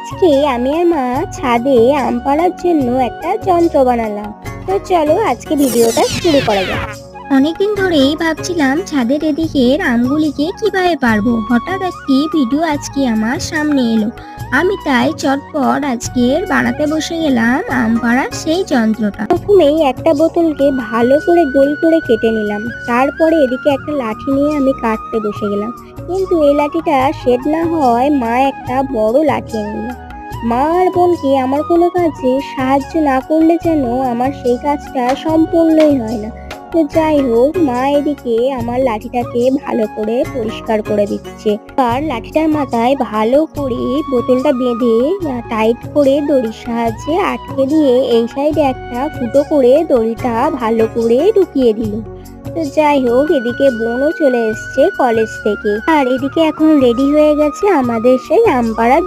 আজকে আমি আর মা ছাদে আম পাড়ার জন্য একটা যন্ত্র বানালাম। তো চলো আজকে ভিডিওটা শুরু করা যাক। অনেকদিন ধরেই ভাবছিলাম ছাদের এদিকের আমগুলিকে কিভাবে পারবো। হঠাৎ একটি ভিডিও আজকে আমার সামনে এলো। আমি তাই চটপট আজকের বানাতে বসে গেলাম আম পাড়ার সেই যন্ত্রটা। প্রথমেই একটা বোতলকে ভালো করে গোল করে কেটে নিলাম, তারপরে এদিকে একটা লাঠি নিয়ে আমি কাটতে বসে গেলাম। কিন্তু এই লাঠিটা শেড না হয় মা একটা বড় লাঠি আনলো। মা আর বোনকে আমার কোনো কাজে সাহায্য না করলে যেন আমার সেই কাজটা সম্পূর্ণই হয় না। তো যাই হোক, মা এদিকে আমার লাঠিটাকে ভালো করে পরিষ্কার করে দিচ্ছে। আর লাঠিটার মাথায় ভালো করে বোতলটা বেঁধে টাইট করে দড়ির সাহায্যে আটকে দিয়ে এই সাইডে একটা ফুটো করে দড়িটা ভালো করে ঢুকিয়ে দিল। তো যাই হোক, এদিকে বোনও চলে এসছে কলেজ থেকে, আর এদিকে এখন রেডি হয়ে গেছে আমাদের সেই আম পাড়ার